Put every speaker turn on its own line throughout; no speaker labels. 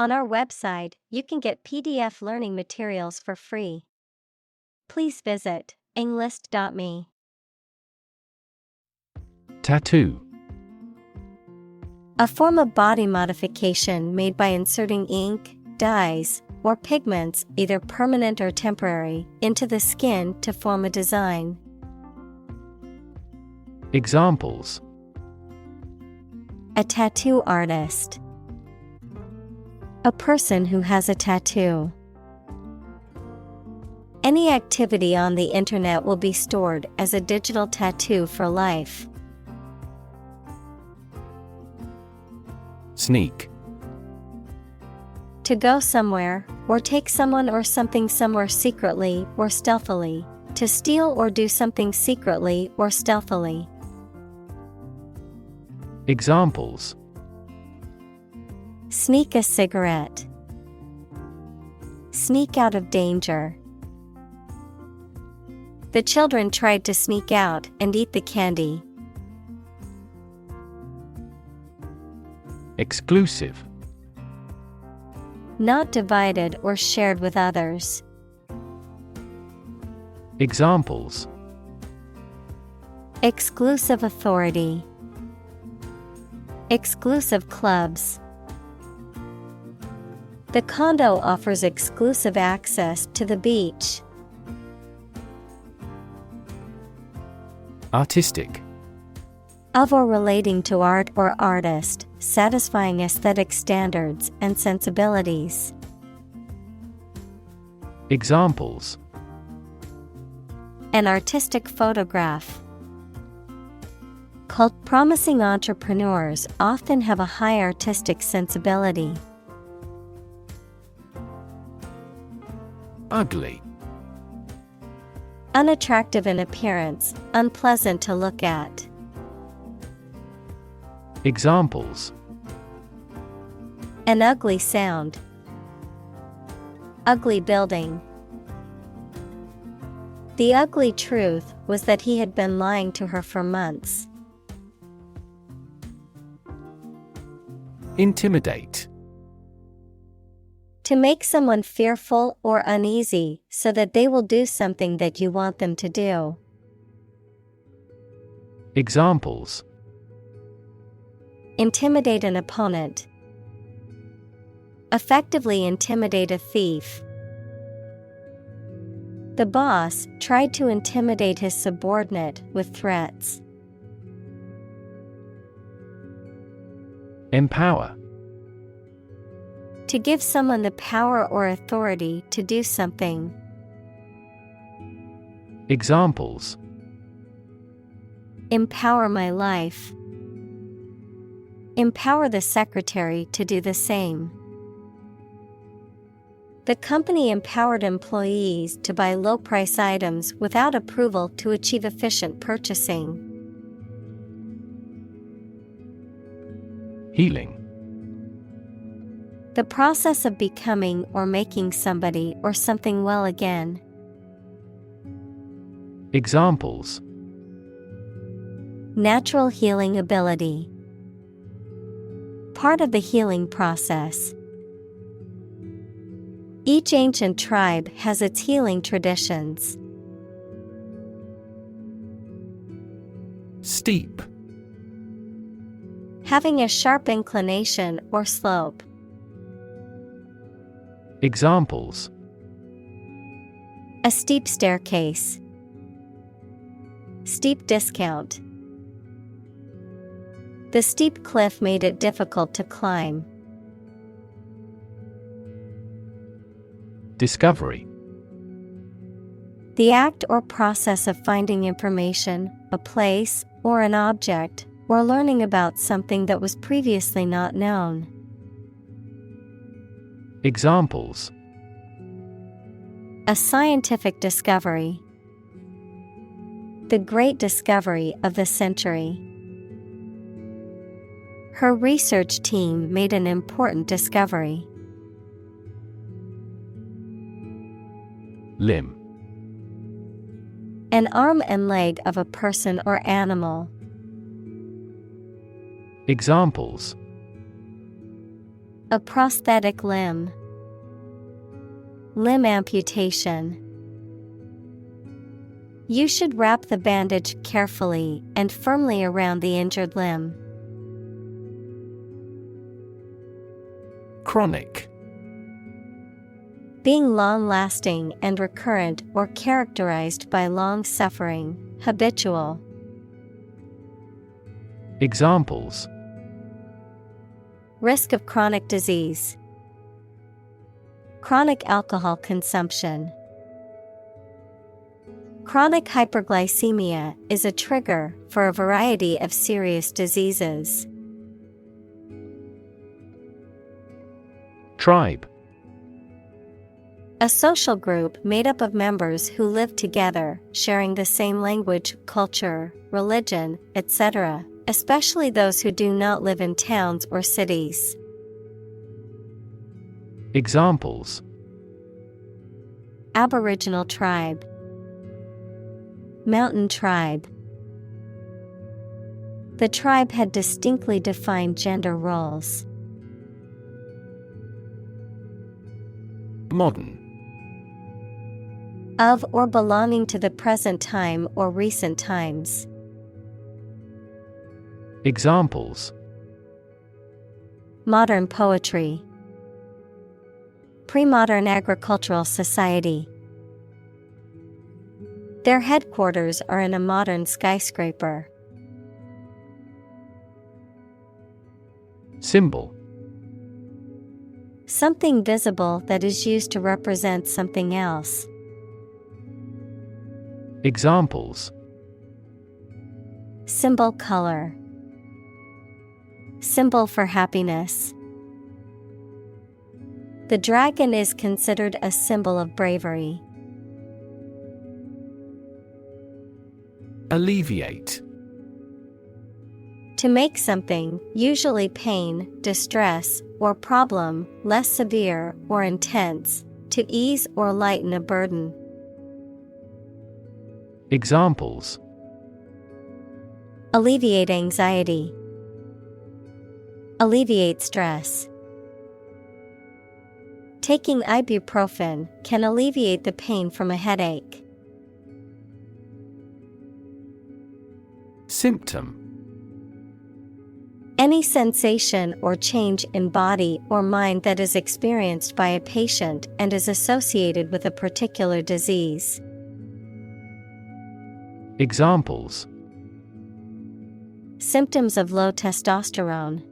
On our website, you can get PDF learning materials for free. Please visit englist.me.
Tattoo.
A form of body modification made by inserting ink, dyes, or pigments, either permanent or temporary, into the skin to form a design.
Examples:
A tattoo artist. A person who has a tattoo. Any activity on the internet will be stored as a digital tattoo for life.
Sneak.
To go somewhere, or take someone or something somewhere secretly or stealthily. To steal or do something secretly or stealthily.
Examples:
Sneak a cigarette. Sneak out of danger. The children tried to sneak out and eat the candy.
Exclusive.
Not divided or shared with others.
Examples:
Exclusive authority. Exclusive clubs. The condo offers exclusive access to the beach.
Artistic.
Of or relating to art or artist, satisfying aesthetic standards and sensibilities.
Examples:
An artistic photograph. Called promising entrepreneurs often have a high artistic sensibility.
Ugly.
Unattractive in appearance, unpleasant to look at.
Examples:
An ugly sound. Ugly building. The ugly truth was that he had been lying to her for months.
Intimidate.
To make someone fearful or uneasy so that they will do something that you want them to do.
Examples:
Intimidate an opponent. Effectively intimidate a thief. The boss tried to intimidate his subordinate with threats.
Empower.
To give someone the power or authority to do something.
Examples:
Empower my life. Empower the secretary to do the same. The company empowered employees to buy low-price items without approval to achieve efficient purchasing.
Healing.
The process of becoming or making somebody or something well again.
Examples:
Natural healing ability. Part of the healing process. Each ancient tribe has its healing traditions.
Steep.
Having a sharp inclination or slope.
Examples:
A steep staircase. Steep discount. The steep cliff made it difficult to climb.
Discovery.
The act or process of finding information, a place, or an object, or learning about something that was previously not known.
Examples:
A scientific discovery. The great discovery of the century. Her research team made an important discovery.
Limb.
An arm and leg of a person or animal.
Examples:
A prosthetic limb. Limb amputation. You should wrap the bandage carefully and firmly around the injured limb.
Chronic.
Being long-lasting and recurrent or characterized by long suffering, habitual.
Examples:
Risk of chronic disease. Chronic alcohol consumption. Chronic hyperglycemia is a trigger for a variety of serious diseases.
Tribe.
A social group made up of members who live together, sharing the same language, culture, religion, etc., especially those who do not live in towns or cities.
Examples:
Aboriginal tribe. Mountain tribe. The tribe had distinctly defined gender roles.
Modern.
Of or belonging to the present time or recent times.
Examples:
Modern poetry. Pre-modern agricultural society. Their headquarters are in a modern skyscraper.
Symbol.
Something visible that is used to represent something else.
Examples:
Symbol color. Symbol for happiness. The dragon is considered a symbol of bravery.
Alleviate.
To make something, usually pain, distress, or problem, less severe or intense, to ease or lighten a burden.
Examples:
Alleviate anxiety. Alleviate stress. Taking ibuprofen can alleviate the pain from a headache.
Symptom.
Any sensation or change in body or mind that is experienced by a patient and is associated with a particular disease.
Examples:
Symptoms of low testosterone.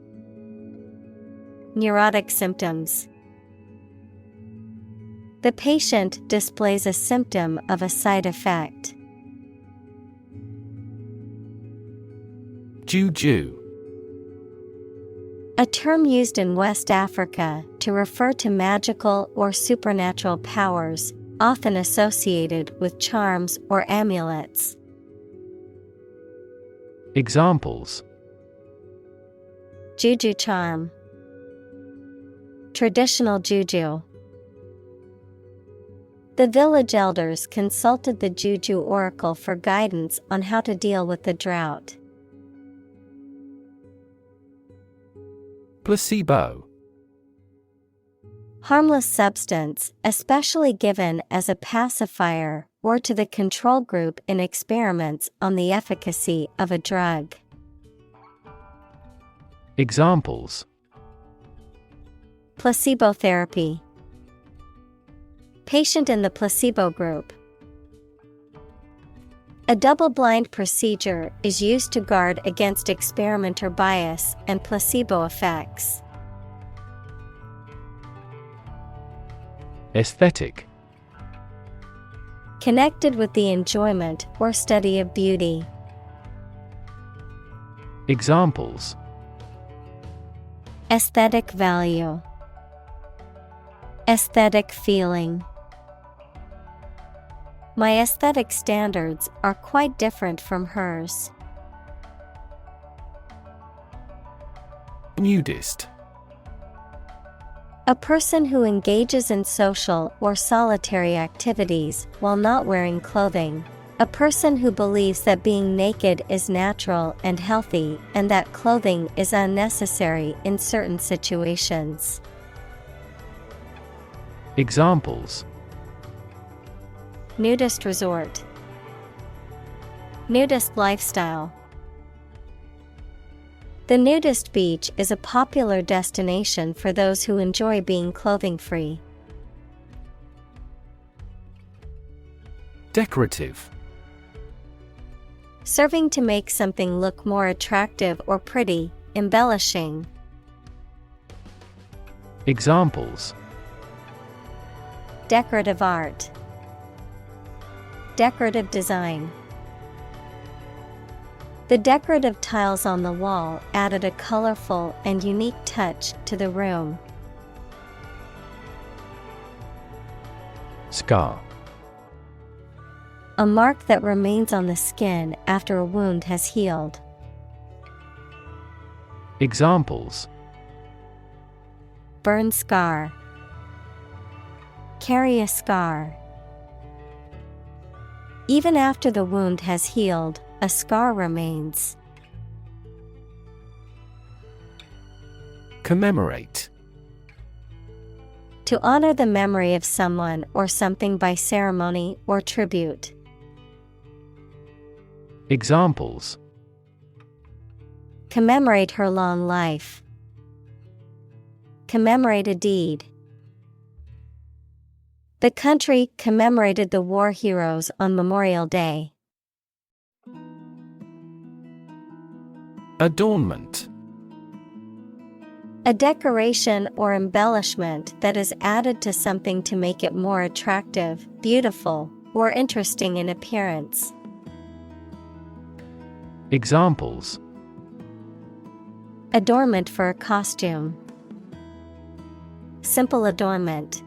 Neurotic symptoms. The patient displays a symptom of a side effect.
Juju.
A term used in West Africa to refer to magical or supernatural powers, often associated with charms or amulets.
Examples:
Juju charm. Traditional juju. The village elders consulted the Juju oracle for guidance on how to deal with the drought.
Placebo.
Harmless substance, especially given as a pacifier or to the control group in experiments on the efficacy of a drug.
Examples:
Placebo therapy. Patient in the placebo group. A double-blind procedure is used to guard against experimenter bias and placebo effects.
Aesthetic.
Connected with the enjoyment or study of beauty.
Examples:
Aesthetic value. Aesthetic feeling. My aesthetic standards are quite different from hers.
Nudist.
A person who engages in social or solitary activities while not wearing clothing. A person who believes that being naked is natural and healthy and that clothing is unnecessary in certain situations.
Examples:
Nudist resort. Nudist lifestyle. The nudist beach is a popular destination for those who enjoy being clothing-free.
Decorative.
Serving to make something look more attractive or pretty, embellishing.
Examples:
Decorative art. Decorative design. The decorative tiles on the wall added a colorful and unique touch to the room.
Scar.
A mark that remains on the skin after a wound has healed.
Examples:
Burn scar. Carry a scar. Even after the wound has healed, a scar remains.
Commemorate.
To honor the memory of someone or something by ceremony or tribute.
Examples:
Commemorate her long life. Commemorate a deed. The country commemorated the war heroes on Memorial Day.
Adornment.
A decoration or embellishment that is added to something to make it more attractive, beautiful, or interesting in appearance.
Examples:
Adornment for a costume. Simple adornment.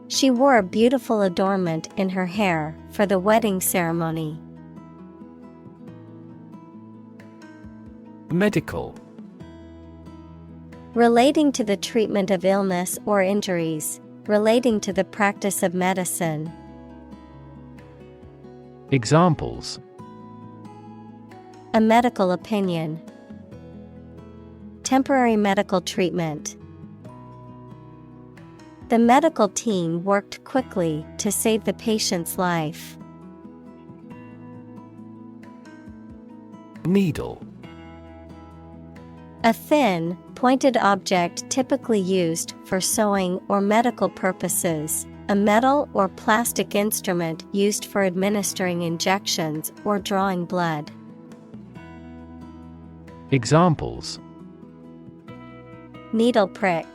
She wore a beautiful adornment in her hair for the wedding ceremony.
Medical.
Relating to the treatment of illness or injuries, relating to the practice of medicine.
Examples:
A medical opinion. Temporary medical treatment. The medical team worked quickly to save the patient's life.
Needle.
A thin, pointed object typically used for sewing or medical purposes, a metal or plastic instrument used for administering injections or drawing blood.
Examples:
Needle prick.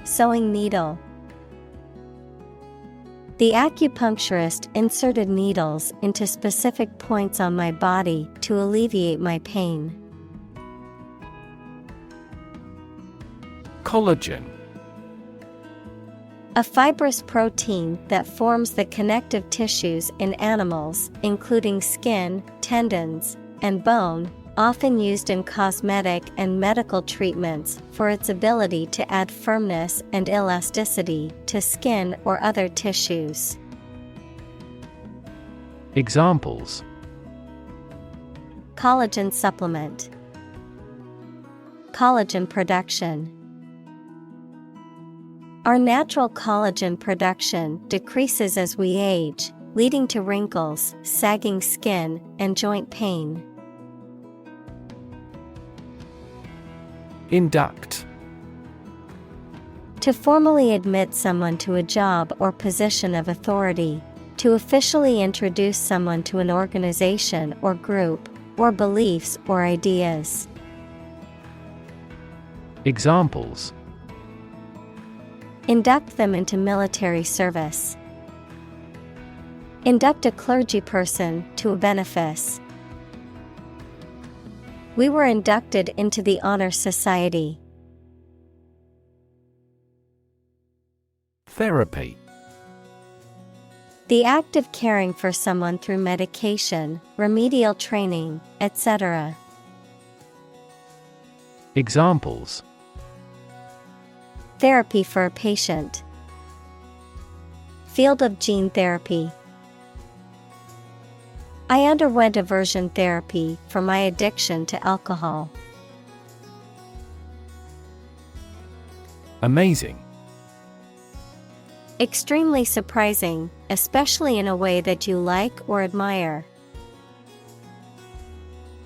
Sewing needle. The acupuncturist inserted needles into specific points on my body to alleviate my pain.
Collagen.
A fibrous protein that forms the connective tissues in animals, including skin, tendons, and bone, often used in cosmetic and medical treatments for its ability to add firmness and elasticity to skin or other tissues.
Examples:
Collagen supplement. Collagen production. Our natural collagen production decreases as we age, leading to wrinkles, sagging skin, and joint pain.
Induct.
To formally admit someone to a job or position of authority, to officially introduce someone to an organization or group, or beliefs or ideas.
Examples:
Induct them into military service. Induct a clergy person to a benefice. We were inducted into the Honor Society.
Therapy.
The act of caring for someone through medication, remedial training, etc.
Examples:
Therapy for a patient. Field of gene therapy. I underwent aversion therapy for my addiction to alcohol.
Amazing.
Extremely surprising, especially in a way that you like or admire.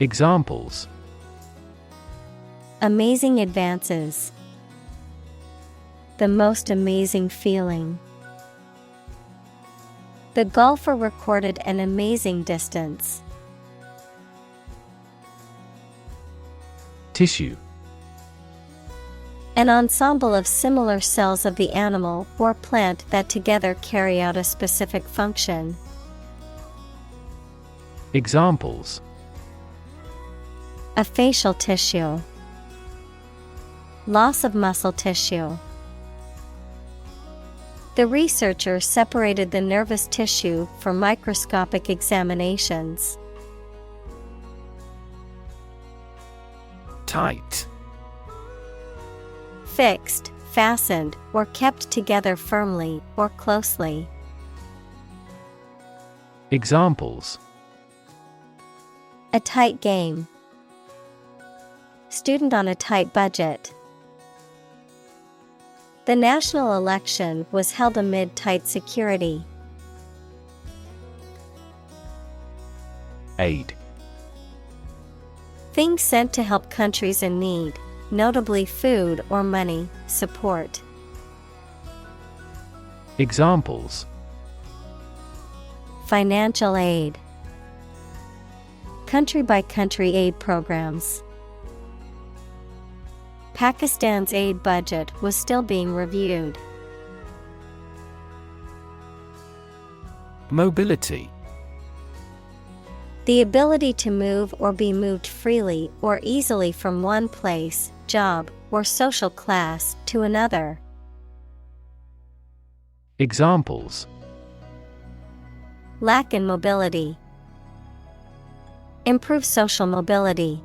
Examples:
Amazing advances. The most amazing feeling. The golfer recorded an amazing distance.
Tissue.
An ensemble of similar cells of the animal or plant that together carry out a specific function.
Examples:
A facial tissue. Loss of muscle tissue. The researcher separated the nervous tissue for microscopic examinations.
Tight.
Fixed, fastened, or kept together firmly or closely.
Examples:
A tight game. Student on a tight budget. The national election was held amid tight security.
Aid.
Things sent to help countries in need, notably food or money, support.
Examples:
Financial aid. Country-by-country aid programs. Pakistan's aid budget was still being reviewed.
Mobility.
The ability to move or be moved freely or easily from one place, job, or social class to another.
Examples:
Lack in mobility. Improve social mobility.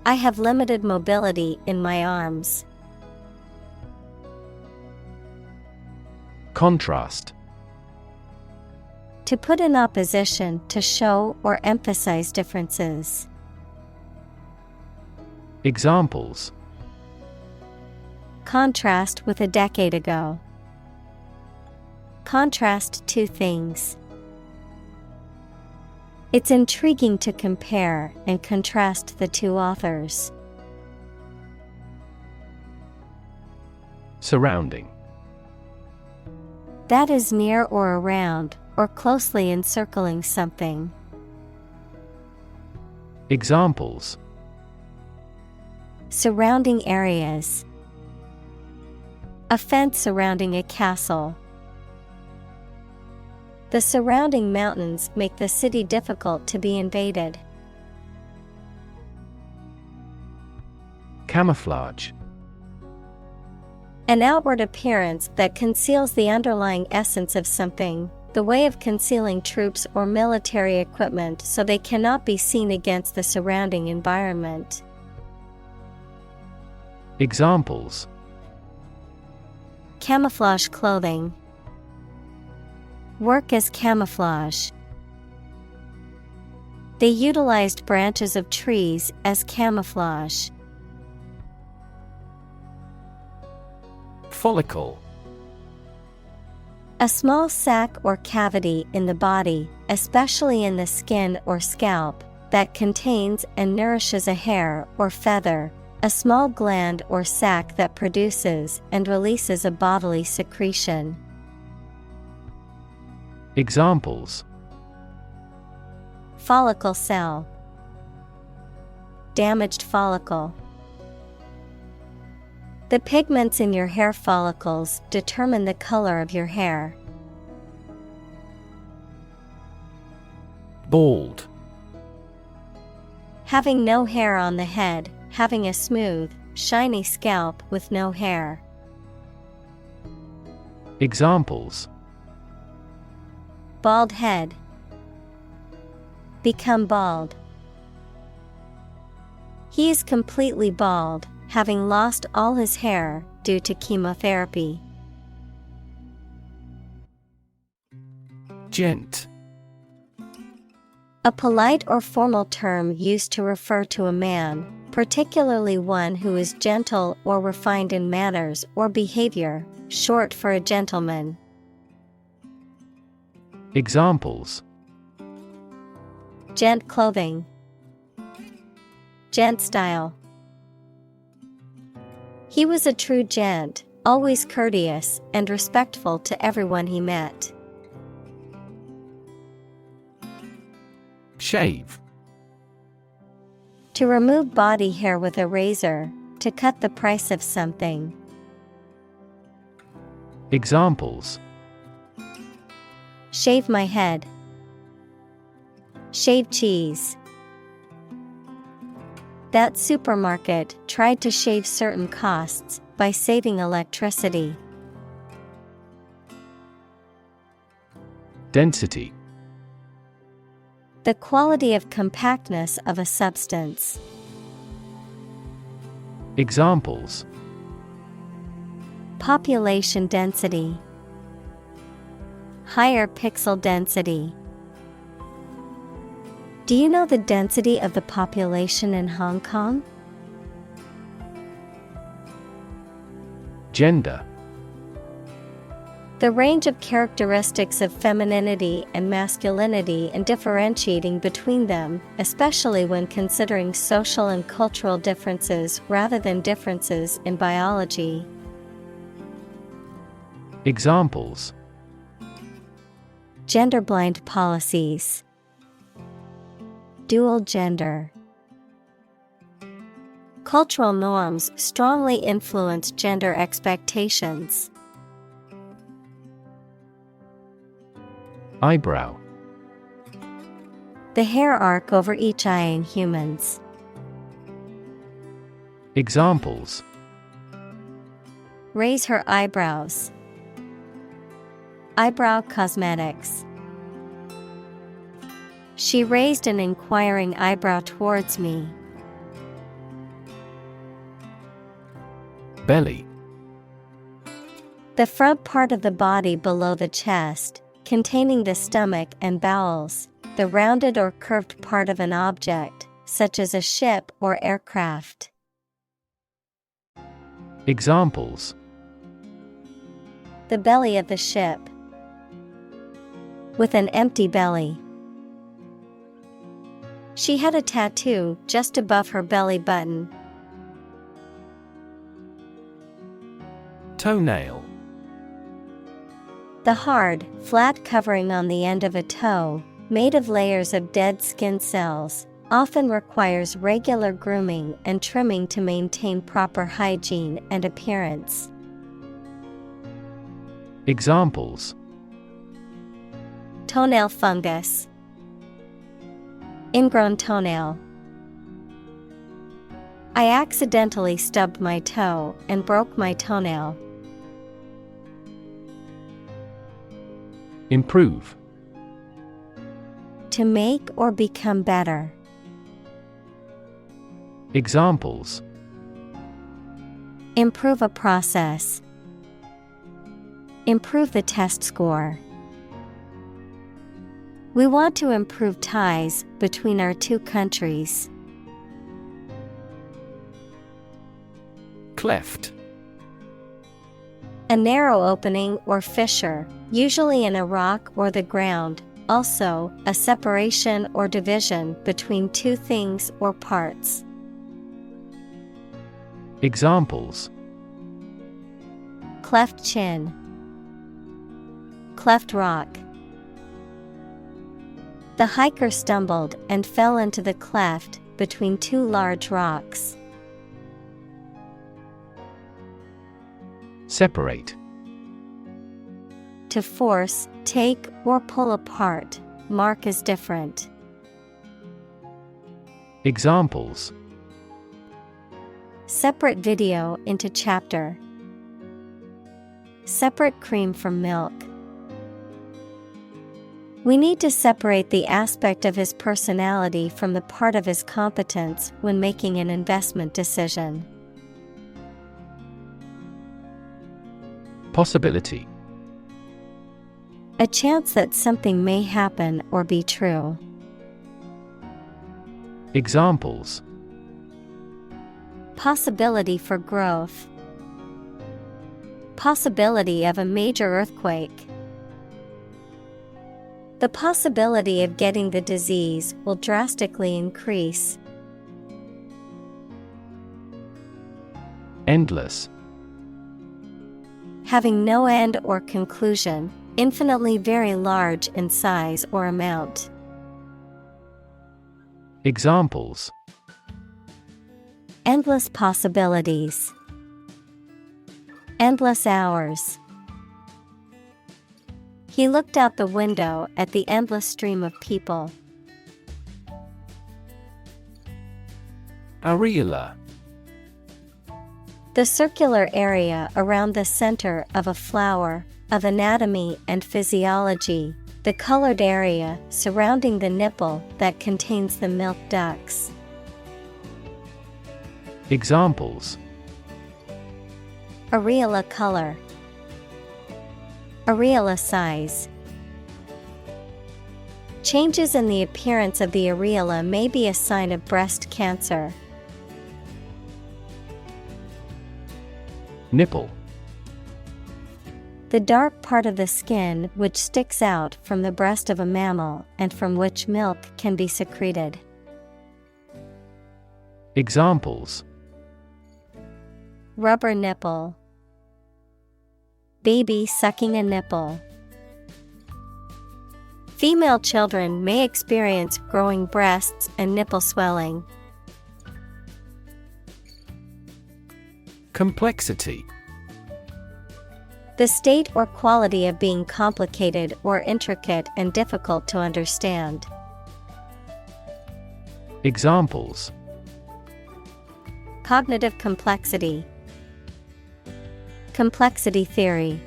I have limited mobility in my arms.
Contrast.
To put in opposition to show or emphasize differences.
Examples:
Contrast with a decade ago. Contrast two things. It's intriguing to compare and contrast the two authors.
Surrounding.
That is near or around, or closely encircling something.
Examples:
Surrounding areas. A fence surrounding a castle. The surrounding mountains make the city difficult to be invaded.
Camouflage.
An outward appearance that conceals the underlying essence of something, the way of concealing troops or military equipment so they cannot be seen against the surrounding environment.
Examples:
Camouflage clothing. Work as camouflage. They utilized branches of trees as camouflage.
Follicle.
A small sac or cavity in the body, especially in the skin or scalp, that contains and nourishes a hair or feather, a small gland or sac that produces and releases a bodily secretion.
Examples:
Follicle cell. Damaged follicle. The pigments in your hair follicles determine the color of your hair.
Bald.
Having no hair on the head, having a smooth, shiny scalp with no hair.
Examples:
Bald head. Become bald. He is completely bald, having lost all his hair due to chemotherapy.
Gent.
A polite or formal term used to refer to a man, particularly one who is gentle or refined in manners or behavior, short for a gentleman.
Examples:
Gent clothing, gent style. He was a true gent, always courteous and respectful to everyone he met.
Shave.
To remove body hair with a razor, to cut the price of something.
Examples:
Shave my head. Shave cheese. That supermarket tried to shave certain costs by saving electricity.
Density.
The quality of compactness of a substance.
Examples:
Population density. Higher pixel density. Do you know the density of the population in Hong Kong?
Gender.
The range of characteristics of femininity and masculinity and differentiating between them, especially when considering social and cultural differences rather than differences in biology.
Examples:
Gender-blind policies. Dual gender. Cultural norms strongly influence gender expectations.
Eyebrow.
The hair arc over each eye in humans.
Examples:
Raise her eyebrows. Eyebrow cosmetics. She raised an inquiring eyebrow towards me.
Belly.
The front part of the body below the chest, containing the stomach and bowels, the rounded or curved part of an object, such as a ship or aircraft.
Examples:
The belly of the ship. With an empty belly. She had a tattoo just above her belly button.
Toenail.
The hard, flat covering on the end of a toe, made of layers of dead skin cells, often requires regular grooming and trimming to maintain proper hygiene and appearance.
Examples:
Toenail fungus. Ingrown toenail. I accidentally stubbed my toe and broke my toenail.
Improve.
To make or become better.
Examples:
Improve a process. Improve the test score. We want to improve ties between our two countries.
Cleft.
A narrow opening or fissure, usually in a rock or the ground, also a separation or division between two things or parts.
Examples:
Cleft chin. Cleft rock. The hiker stumbled and fell into the cleft between two large rocks.
Separate.
To force, take, or pull apart, mark as different.
Examples:
Separate video into chapter. Separate cream from milk. We need to separate the aspect of his personality from the part of his competence when making an investment decision.
Possibility.
A chance that something may happen or be true.
Examples:
possibility for growth. Possibility of a major earthquake. The possibility of getting the disease will drastically increase.
Endless.
Having no end or conclusion, infinitely very large in size or amount.
Examples:
Endless possibilities. Endless hours. He looked out the window at the endless stream of people.
Areola.
The circular area around the center of a flower. Of anatomy and physiology, the colored area surrounding the nipple that contains the milk ducts.
Examples:
Areola color. Areola size. Changes in the appearance of the areola may be a sign of breast cancer.
Nipple.
The dark part of the skin which sticks out from the breast of a mammal and from which milk can be secreted.
Examples:
Rubber nipple. Baby sucking a nipple. Female children may experience growing breasts and nipple swelling.
Complexity.
The state or quality of being complicated or intricate and difficult to understand.
Examples:
Cognitive complexity. Complexity theory.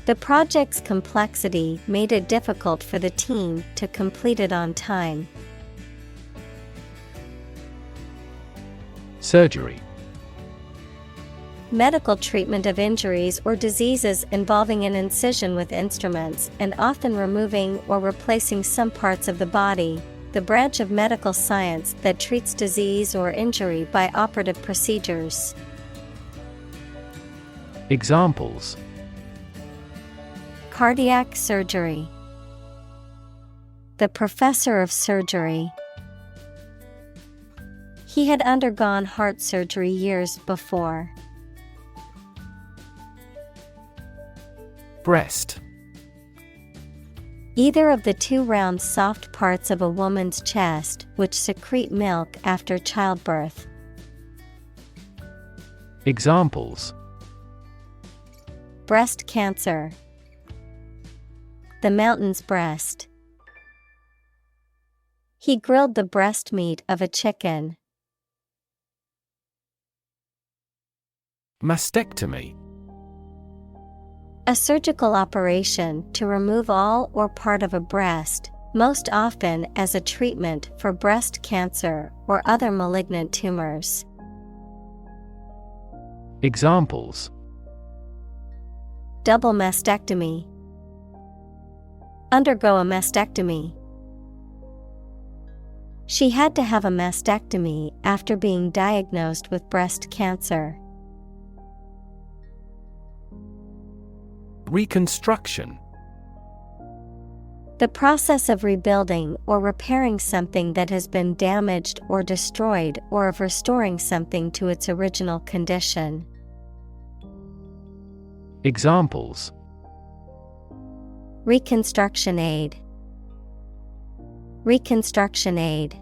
The project's complexity made it difficult for the team to complete it on time.
Surgery.
Medical treatment of injuries or diseases involving an incision with instruments and often removing or replacing some parts of the body, the branch of medical science that treats disease or injury by operative procedures.
Examples:
Cardiac surgery. The professor of surgery. He had undergone heart surgery years before.
Breast.
Either of the two round soft parts of a woman's chest which secrete milk after childbirth.
Examples:
Breast cancer. The mountain's breast. He grilled the breast meat of a chicken.
Mastectomy.
A surgical operation to remove all or part of a breast, most often as a treatment for breast cancer or other malignant tumors.
Examples:
Double mastectomy. Undergo a mastectomy. She had to have a mastectomy after being diagnosed with breast cancer.
Reconstruction.
The process of rebuilding or repairing something that has been damaged or destroyed, or of restoring something to its original condition.
Examples:
Reconstruction aid. Reconstruction aid.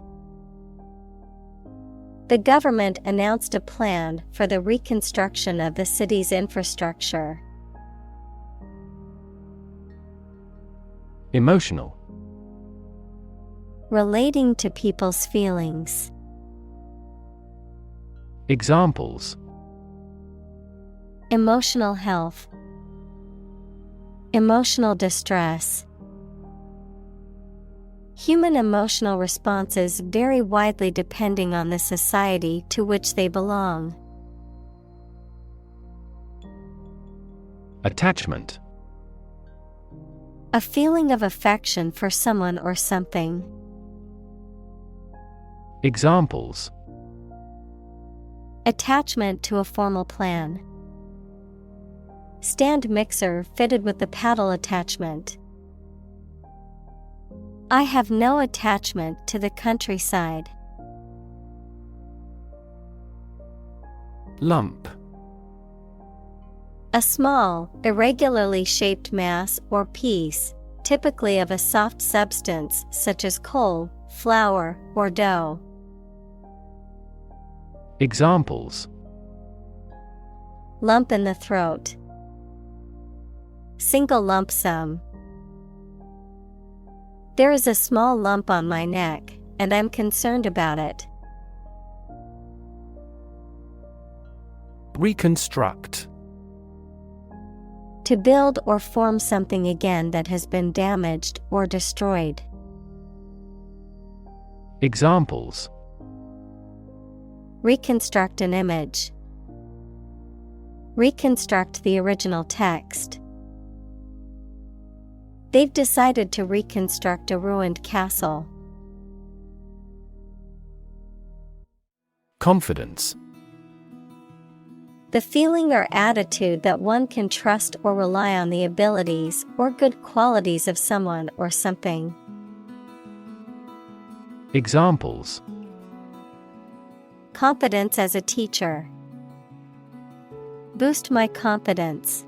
The government announced a plan for the reconstruction of the city's infrastructure.
Emotional.
Relating to people's feelings.
Examples:
Emotional health. Emotional distress. Human emotional responses vary widely depending on the society to which they belong.
Attachment.
A feeling of affection for someone or something.
Examples:
Attachment to a formal plan. Stand mixer fitted with the paddle attachment. I have no attachment to the countryside.
Lump.
A small, irregularly shaped mass or piece, typically of a soft substance such as coal, flour, or dough.
Examples:
Lump in the throat. Single lump sum. There is a small lump on my neck, and I'm concerned about it.
Reconstruct.
To build or form something again that has been damaged or destroyed.
Examples:
Reconstruct an image. Reconstruct the original text. They've decided to reconstruct a ruined castle.
Confidence.
The feeling or attitude that one can trust or rely on the abilities or good qualities of someone or something.
Examples:
Confidence as a teacher. Boost my confidence.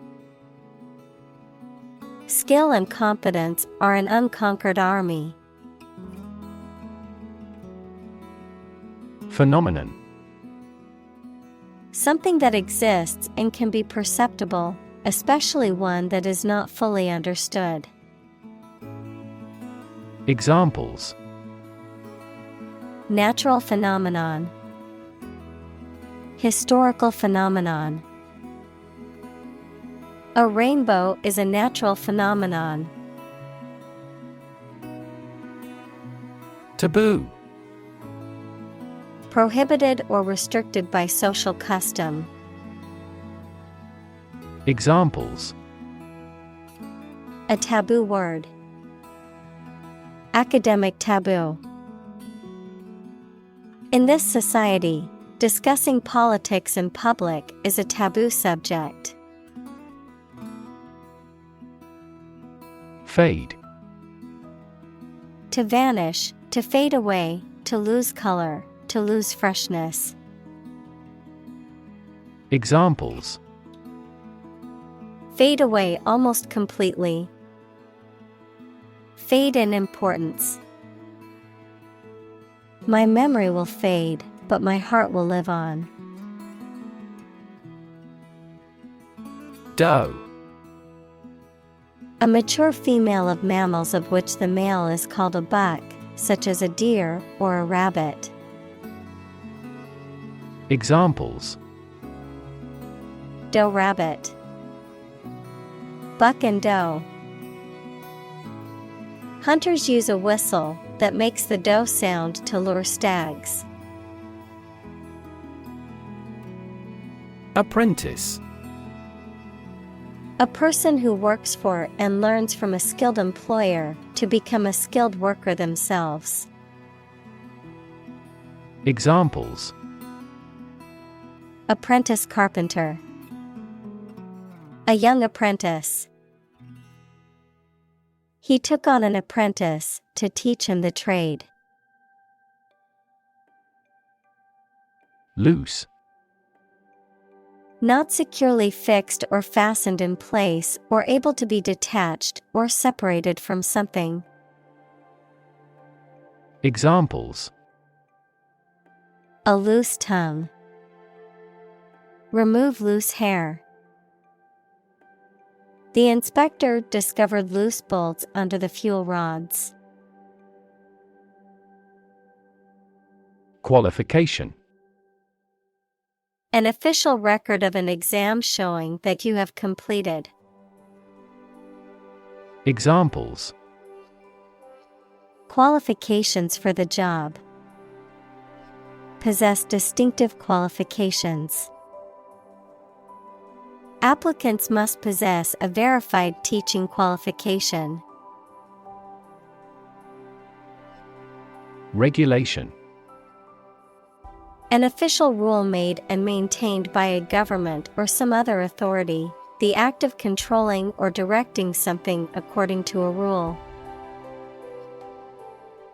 Skill and confidence are an unconquered army.
Phenomenon.
Something that exists and can be perceptible, especially one that is not fully understood.
Examples:
Natural phenomenon. Historical phenomenon. A rainbow is a natural phenomenon.
Taboo.
Prohibited or restricted by social custom.
Examples:
A taboo word. Academic taboo. In this society, discussing politics in public is a taboo subject.
Fade.
To vanish, to fade away, to lose color, to lose freshness.
Examples:
Fade away almost completely. Fade in importance. My memory will fade, but my heart will live on.
Doe.
A mature female of mammals of which the male is called a buck, such as a deer or a rabbit.
Examples:
Doe rabbit. Buck and doe. Hunters use a whistle that makes the doe sound to lure stags.
Apprentice.
A person who works for and learns from a skilled employer to become a skilled worker themselves.
Examples:
Apprentice carpenter. A young apprentice. He took on an apprentice to teach him the trade.
Loose.
Not securely fixed or fastened in place or able to be detached or separated from something.
Examples:
A loose tongue. Remove loose hair. The inspector discovered loose bolts under the fuel rods.
Qualification.
An official record of an exam showing that you have completed.
Examples:
Qualifications for the job. Possess distinctive qualifications. Applicants must possess a verified teaching qualification.
Regulation.
An official rule made and maintained by a government or some other authority, the act of controlling or directing something according to a rule.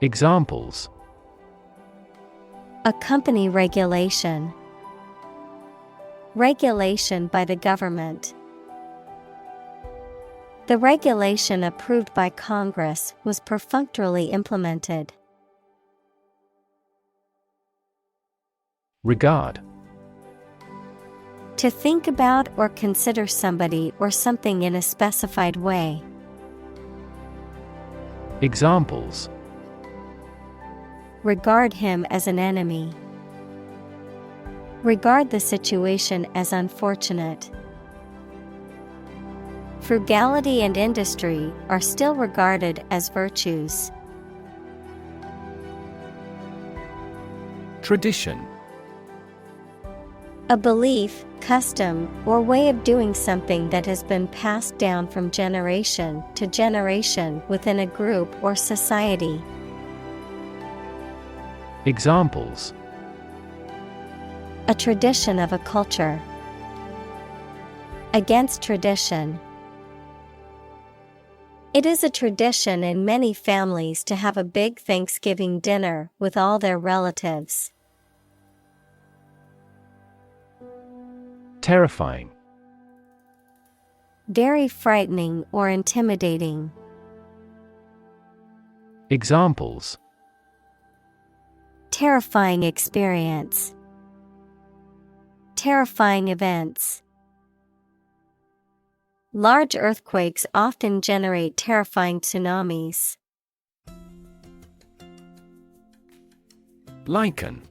Examples:
A company regulation. Regulation by the government. The regulation approved by Congress was perfunctorily implemented.
Regard.
To think about or consider somebody or something in a specified way.
Examples:
Regard him as an enemy. Regard the situation as unfortunate. Frugality and industry are still regarded as virtues.
Tradition.
A belief, custom, or way of doing something that has been passed down from generation to generation within a group or society.
Examples:
A tradition of a culture. Against tradition. It is a tradition in many families to have a big Thanksgiving dinner with all their relatives.
Terrifying.
Very frightening or intimidating.
Examples:
Terrifying experience. Terrifying events. Large earthquakes often generate terrifying tsunamis.
Liken.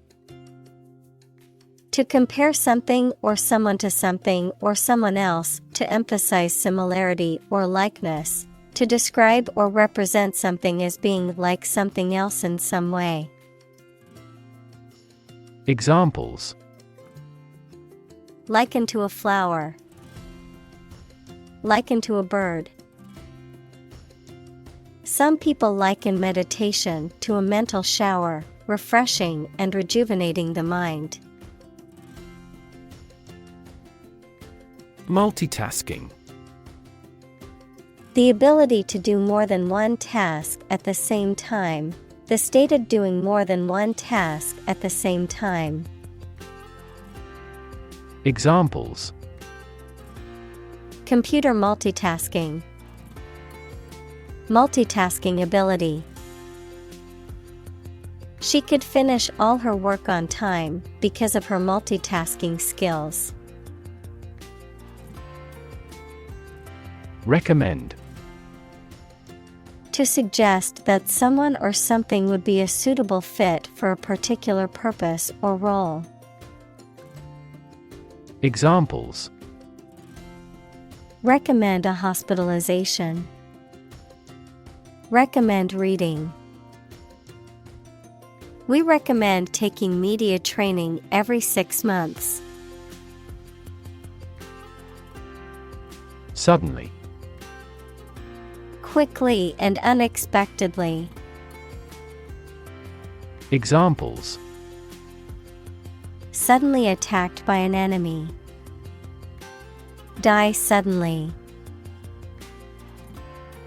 To compare something or someone to something or someone else, to emphasize similarity or likeness, to describe or represent something as being like something else in some way.
Examples:
Liken to a flower. Liken to a bird. Some people liken meditation to a mental shower, refreshing and rejuvenating the mind.
Multitasking.
The ability to do more than one task at the same time. The state of doing more than one task at the same time.
Examples:
Computer multitasking. Multitasking ability. She could finish all her work on time because of her multitasking skills.
Recommend.
To suggest that someone or something would be a suitable fit for a particular purpose or role.
Examples:
Recommend a hospitalization. Recommend reading. We recommend taking media training every 6 months.
Suddenly.
Quickly and unexpectedly.
Examples:
Suddenly attacked by an enemy. Die suddenly.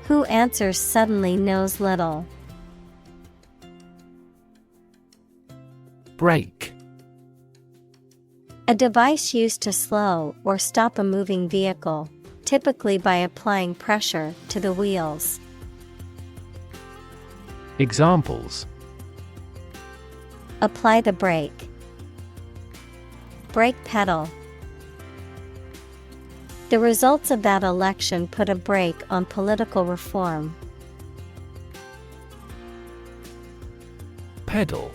Who answers suddenly knows little.
Brake.
A device used to slow or stop a moving vehicle, typically by applying pressure to the wheels.
Examples:
Apply the brake. Brake pedal. The results of that election put a brake on political reform.
Pedal.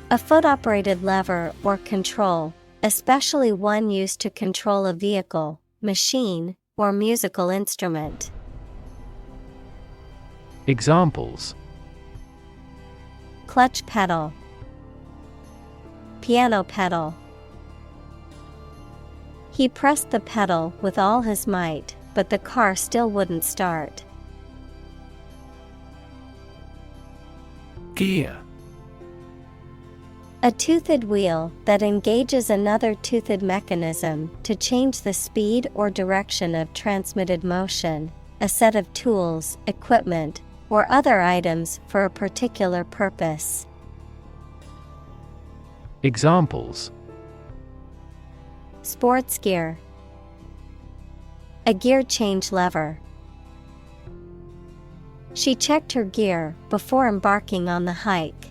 A foot-operated lever or control, especially one used to control a vehicle, machine, or musical instrument.
Examples:
Clutch pedal. Piano pedal. He pressed the pedal with all his might, but the car still wouldn't start.
Gear.
A toothed wheel that engages another toothed mechanism to change the speed or direction of transmitted motion, a set of tools, equipment, or other items for a particular purpose.
Examples:
Sports gear. A gear change lever. She checked her gear before embarking on the hike.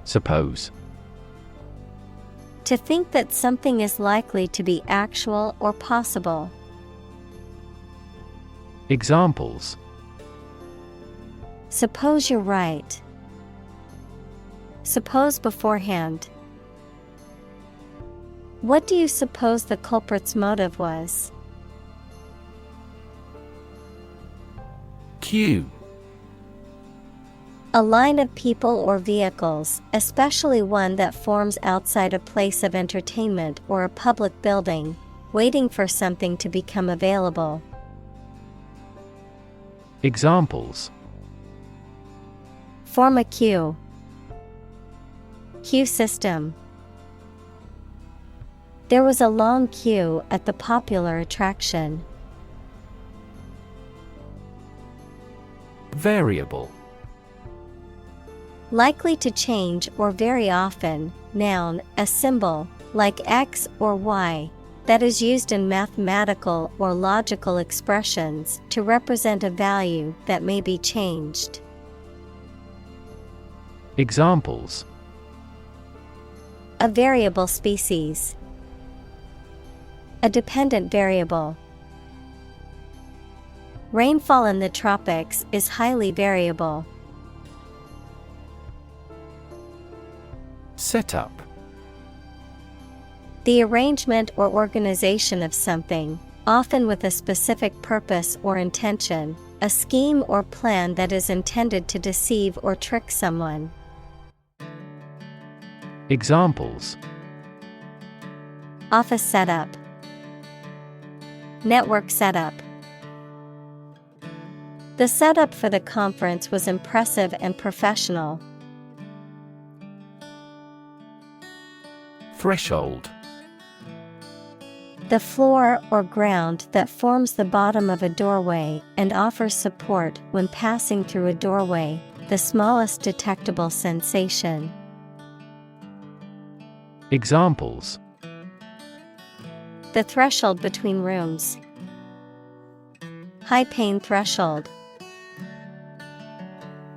Suppose.
To think that something is likely to be actual or possible.
Examples:
Suppose you're right. Suppose beforehand. What do you suppose the culprit's motive was?
Queue.
A line of people or vehicles, especially one that forms outside a place of entertainment or a public building, waiting for something to become available.
Examples:
Form a queue. Queue system. There was a long queue at the popular attraction.
Variable.
Likely to change or very often, noun, a symbol, like X or Y, that is used in mathematical or logical expressions to represent a value that may be changed.
Examples:
A variable species. A dependent variable. Rainfall in the tropics is highly variable.
Setup.
The arrangement or organization of something, often with a specific purpose or intention, a scheme or plan that is intended to deceive or trick someone.
Examples:
Office setup. Network setup. The setup for the conference was impressive and professional.
Threshold.
The floor or ground that forms the bottom of a doorway and offers support when passing through a doorway, the smallest detectable sensation.
Examples:
The threshold between rooms. High pain threshold.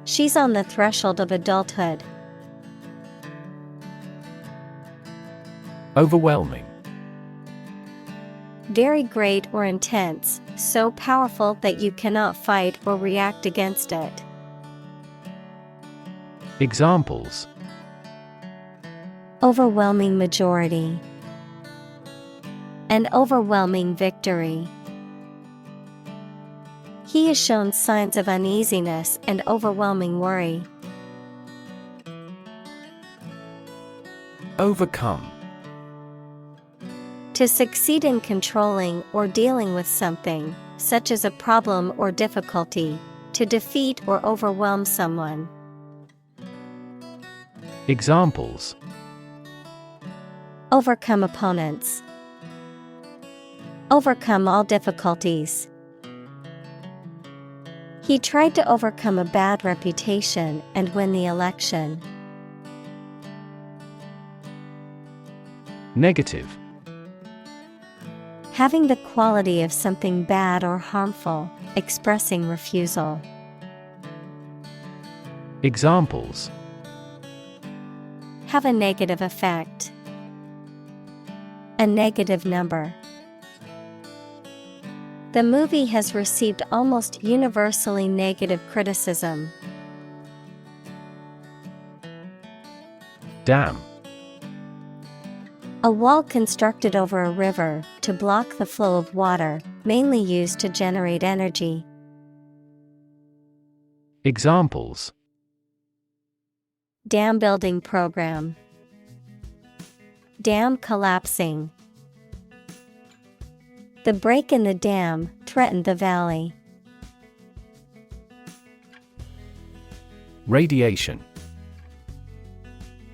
She's on the threshold of adulthood.
Overwhelming.
Very great or intense, so powerful that you cannot fight or react against it.
Examples:
Overwhelming majority. An overwhelming victory. He has shown signs of uneasiness and overwhelming worry.
Overcome.
To succeed in controlling or dealing with something, such as a problem or difficulty, to defeat or overwhelm someone.
Examples:
Overcome opponents. Overcome all difficulties. He tried to overcome a bad reputation and win the election.
Negative.
Having the quality of something bad or harmful, expressing refusal.
Examples:
Have a negative effect. A negative number. The movie has received almost universally negative criticism.
Dam.
A wall constructed over a river to block the flow of water, mainly used to generate energy.
Examples:
Dam building program. Dam collapsing. The break in the dam threatened the valley.
Radiation.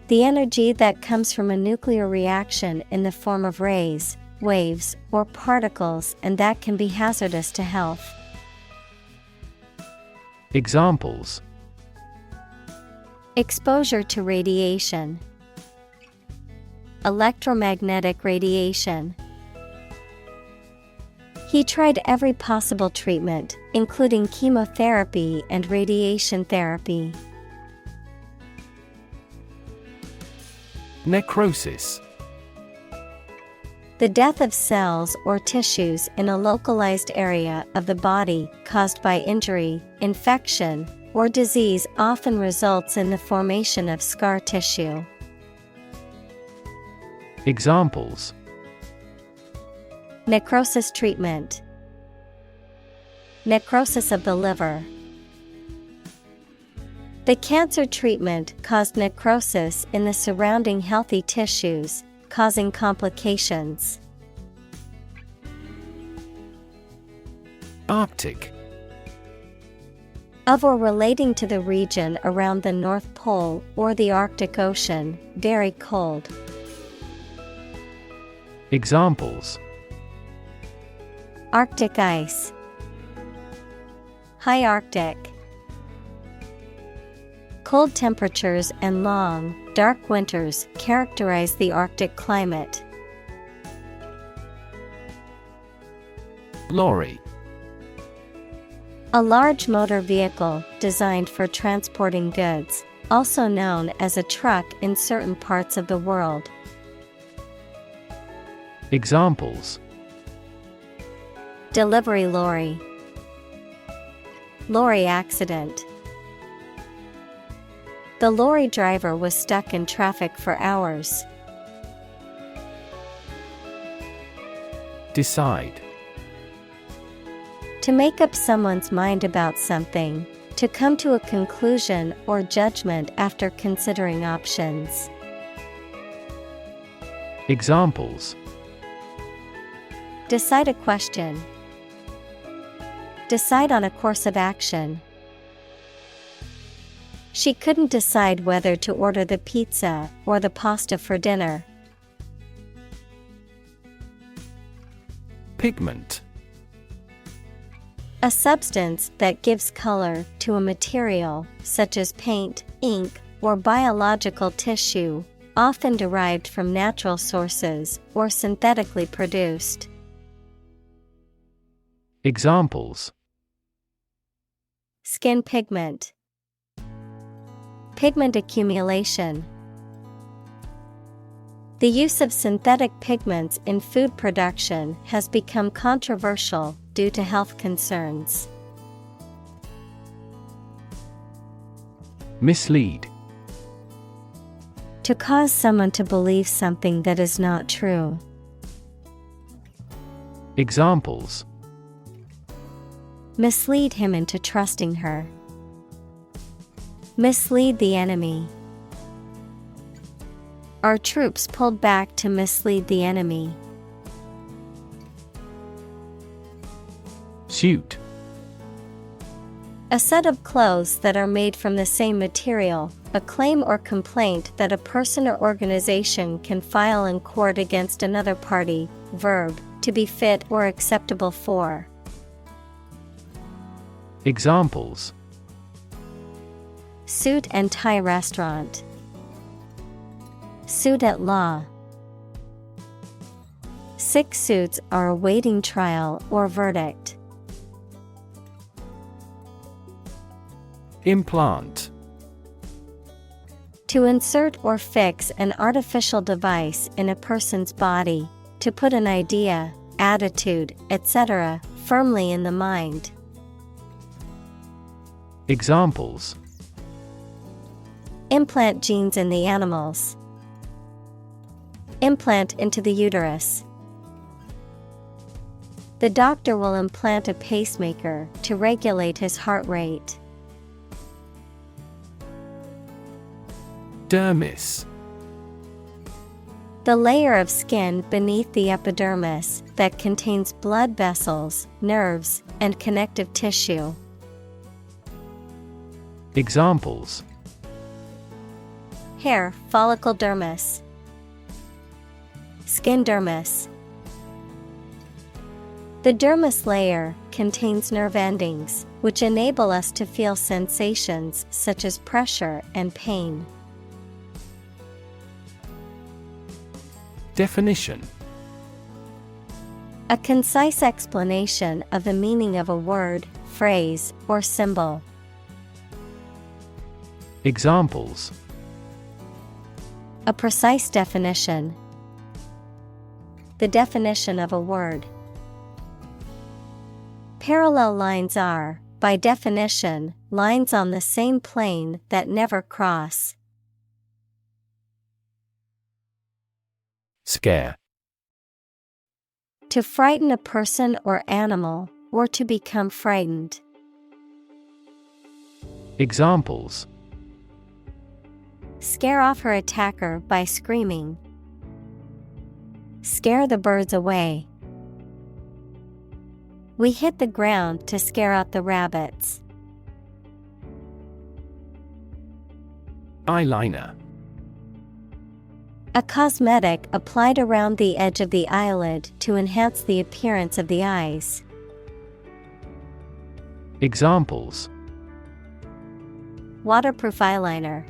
The energy that comes from a nuclear reaction in the form of rays, waves, or particles, and that can be hazardous to health.
Examples:
exposure to radiation, electromagnetic radiation. He tried every possible treatment, including chemotherapy and radiation therapy.
Necrosis.
The death of cells or tissues in a localized area of the body caused by injury, infection, or disease often results in the formation of scar tissue.
Examples:
necrosis treatment, necrosis of the liver. The cancer treatment caused necrosis in the surrounding healthy tissues, causing complications.
Arctic.
Of or relating to the region around the North Pole or the Arctic Ocean, very cold.
Examples:
Arctic ice, high Arctic. Cold temperatures and long, dark winters characterize the Arctic climate.
Lorry.
A large motor vehicle designed for transporting goods, also known as a truck in certain parts of the world.
Examples:
delivery lorry, lorry accident. The lorry driver was stuck in traffic for hours.
Decide.
To make up someone's mind about something, to come to a conclusion or judgment after considering options.
Examples:
decide a question, decide on a course of action. She couldn't decide whether to order the pizza or the pasta for dinner.
Pigment.
A substance that gives color to a material, such as paint, ink, or biological tissue, often derived from natural sources or synthetically produced.
Examples:
skin pigment, pigment accumulation. The use of synthetic pigments in food production has become controversial due to health concerns.
Mislead.
To cause someone to believe something that is not true.
Examples:
mislead him into trusting her. Mislead the enemy. Our troops pulled back to mislead the enemy.
Suit.
A set of clothes that are made from the same material, a claim or complaint that a person or organization can file in court against another party. Verb, to be fit or acceptable for.
Examples:
suit and tie restaurant, suit at law. 6 suits are awaiting trial or verdict.
Implant.
To insert or fix an artificial device in a person's body, to put an idea, attitude, etc., firmly in the mind.
Examples:
implant genes in the animals. Implant into the uterus. The doctor will implant a pacemaker to regulate his heart rate.
Dermis.
The layer of skin beneath the epidermis that contains blood vessels, nerves, and connective tissue.
Examples:
hair follicle dermis, skin dermis. The dermis layer contains nerve endings, which enable us to feel sensations such as pressure and pain.
Definition:
a concise explanation of the meaning of a word, phrase, or symbol.
Examples:
a precise definition. The definition of a word. Parallel lines are, by definition, lines on the same plane that never cross.
Scare:
to frighten a person or animal, or to become frightened.
Examples:
scare off her attacker by screaming. Scare the birds away. We hit the ground to scare out the rabbits.
Eyeliner:
a cosmetic applied around the edge of the eyelid to enhance the appearance of the eyes.
Examples:
waterproof eyeliner,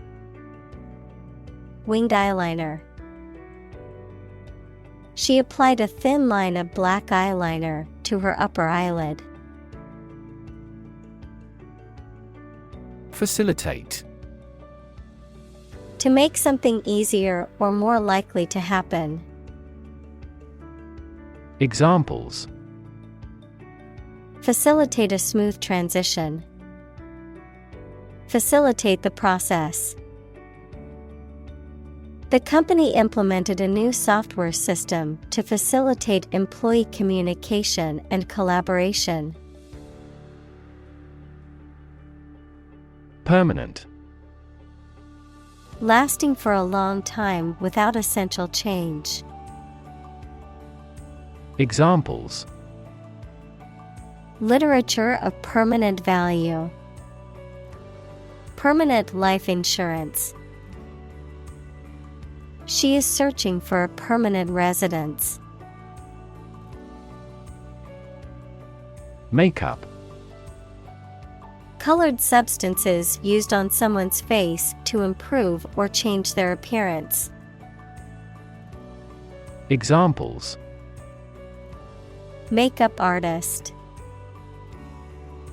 winged eyeliner. She applied a thin line of black eyeliner to her upper eyelid.
Facilitate:
to make something easier or more likely to happen.
Examples:
facilitate a smooth transition. Facilitate the process. The company implemented a new software system to facilitate employee communication and collaboration.
Permanent:
lasting for a long time without essential change.
Examples:
literature of permanent value. Permanent life insurance. She is searching for a permanent residence.
Makeup:
colored substances used on someone's face to improve or change their appearance.
Examples:
makeup artist.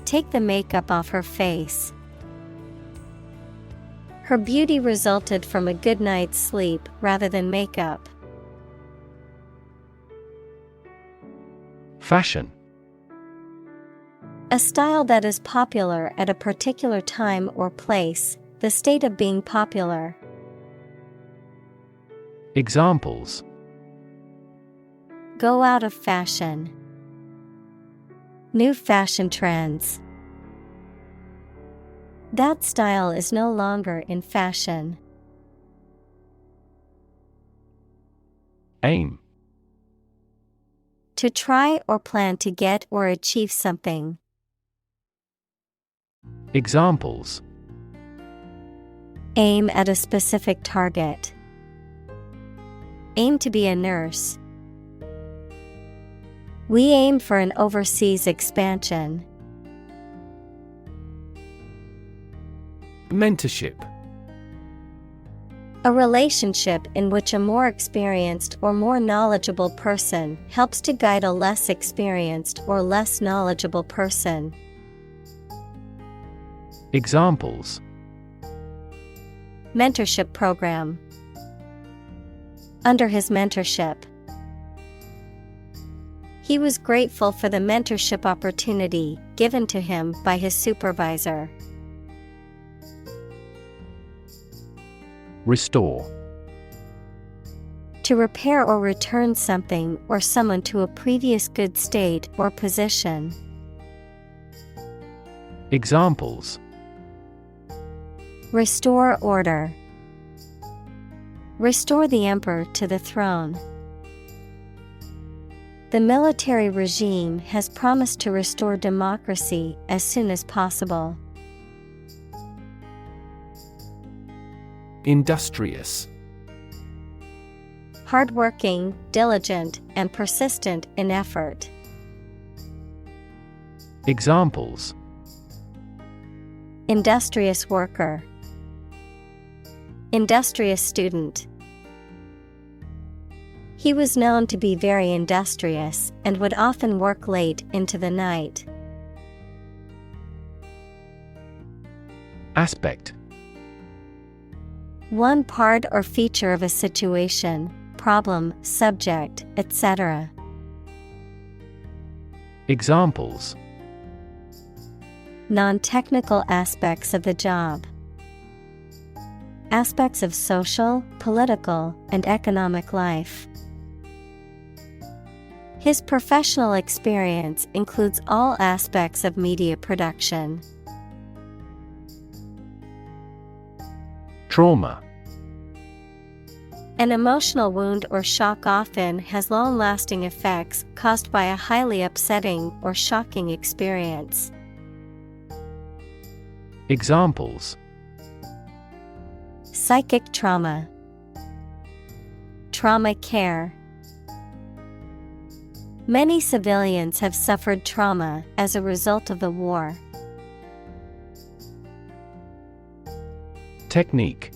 Take the makeup off her face. Her beauty resulted from a good night's sleep rather than makeup.
Fashion:
a style that is popular at a particular time or place, the state of being popular.
Examples:
go out of fashion. New fashion trends. That style is no longer in fashion.
Aim:
to try or plan to get or achieve something.
Examples:
aim at a specific target. Aim to be a nurse. We aim for an overseas expansion.
Mentorship:
a relationship in which a more experienced or more knowledgeable person helps to guide a less experienced or less knowledgeable person.
Examples:
mentorship program. Under his mentorship. He was grateful for the mentorship opportunity given to him by his supervisor.
Restore:
to repair or return something or someone to a previous good state or position.
Examples:
restore order. Restore the emperor to the throne. The military regime has promised to restore democracy as soon as possible.
Industrious.
Hardworking, diligent, and persistent in effort.
Examples:
Industrious worker. Industrious student. He was known to be very industrious and would often work late into the night.
Aspect:
One part or feature of a situation, problem, subject, etc.
Examples:
Non-technical aspects of the job. Aspects of social, political, and economic life. His professional experience includes all aspects of media production.
Trauma.
An emotional wound or shock often has long-lasting effects caused by a highly upsetting or shocking experience.
Examples:
Psychic trauma. Trauma care. Many civilians have suffered trauma as a result of the war.
Technique.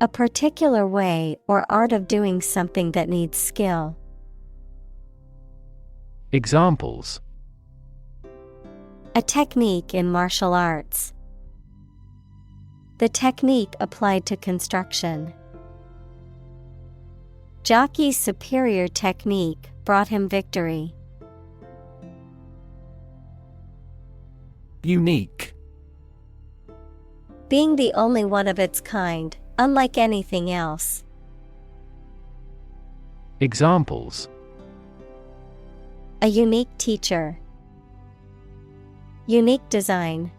A particular way or art of doing something that needs skill.
Examples:
A technique in martial arts. The technique applied to construction. Jockey's superior technique brought him victory.
Unique.
Being the only one of its kind, unlike anything else.
Examples:
A unique teacher. Unique design.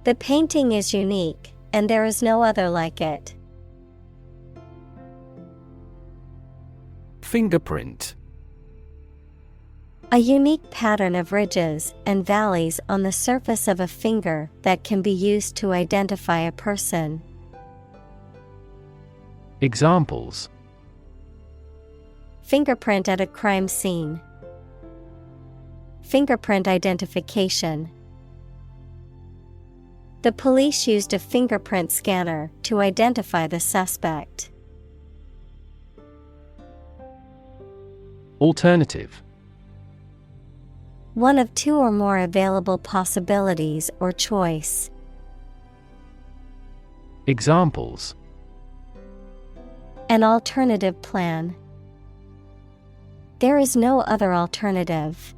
The painting is unique, and there is no other like it.
Fingerprint.
A unique pattern of ridges and valleys on the surface of a finger that can be used to identify a person.
Examples:
Fingerprint at a crime scene. Fingerprint identification. The police used a fingerprint scanner to identify the suspect.
Alternative.
One of two or more available possibilities or choice.
Examples:
An alternative plan. There is no other alternative.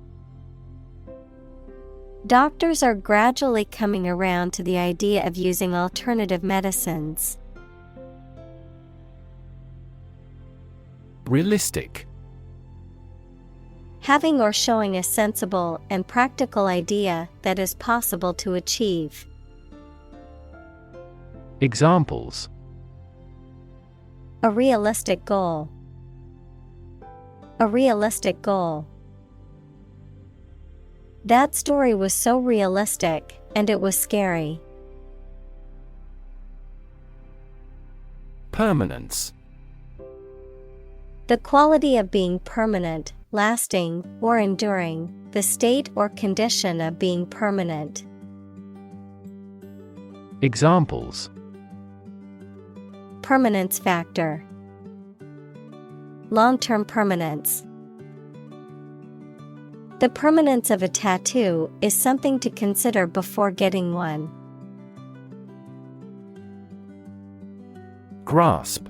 Doctors are gradually coming around to the idea of using alternative medicines.
Realistic.
Having or showing a sensible and practical idea that is possible to achieve.
Examples:
A realistic goal. A realistic goal. That story was so realistic, and it was scary.
Permanence.
The quality of being permanent, lasting, or enduring, the state or condition of being permanent.
Examples:
Permanence factor. Long-term permanence. The permanence of a tattoo is something to consider before getting one.
Grasp.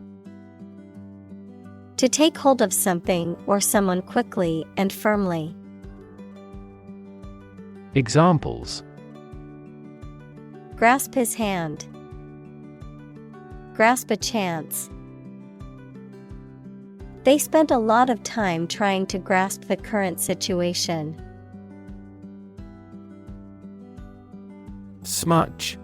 To take hold of something or someone quickly and firmly.
Examples:
Grasp his hand. Grasp a chance. They spent a lot of time trying to grasp the current situation.
Smudge.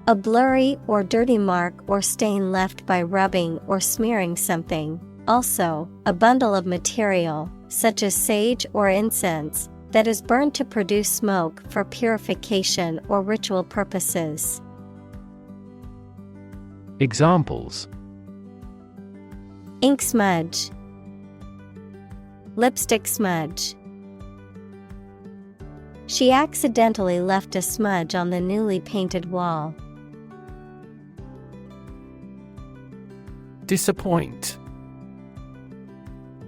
A blurry or dirty mark or stain left by rubbing or smearing something. Also, a bundle of material, such as sage or incense, that is burned to produce smoke for purification or ritual purposes.
Examples:
Ink smudge, lipstick smudge. She accidentally left a smudge on the newly painted wall.
Disappoint.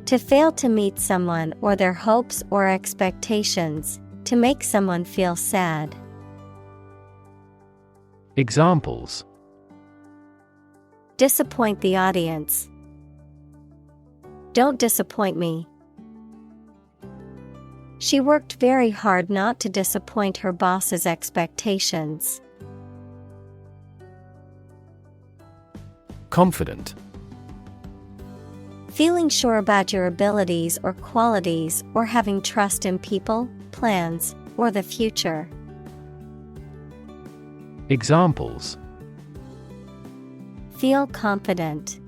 To fail to meet someone or their hopes or expectations, to make someone feel sad.
Examples:
Disappoint the audience. Don't disappoint me. She worked very hard not to disappoint her boss's expectations.
Confident.
Feeling sure about your abilities or qualities, or having trust in people, plans, or the future.
Examples:
Feel confident.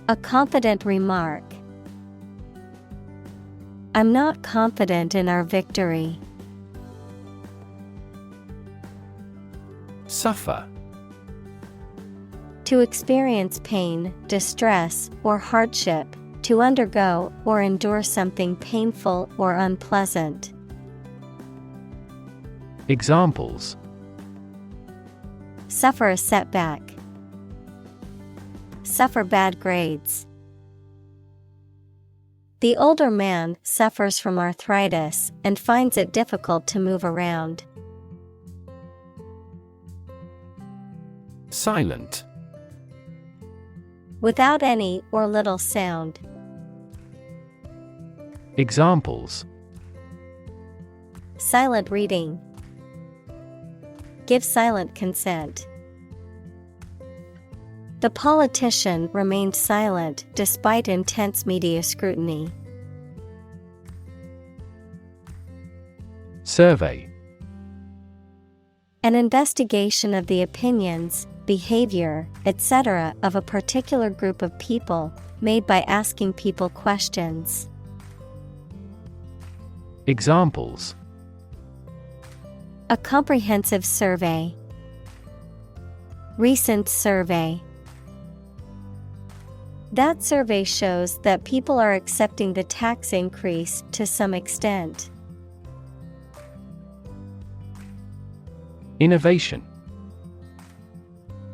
A confident remark. I'm not confident in our victory.
Suffer.
To experience pain, distress, or hardship, to undergo or endure something painful or unpleasant.
Examples:
Suffer a setback. Suffer bad grades. The older man suffers from arthritis and finds it difficult to move around.
Silent.
Without any or little sound.
Examples:
Silent reading. Give silent consent. The politician remained silent despite intense media scrutiny.
Survey.
An investigation of the opinions, behavior, etc. of a particular group of people, made by asking people questions.
Examples:
A comprehensive survey. Recent survey. That survey shows that people are accepting the tax increase to some extent.
Innovation.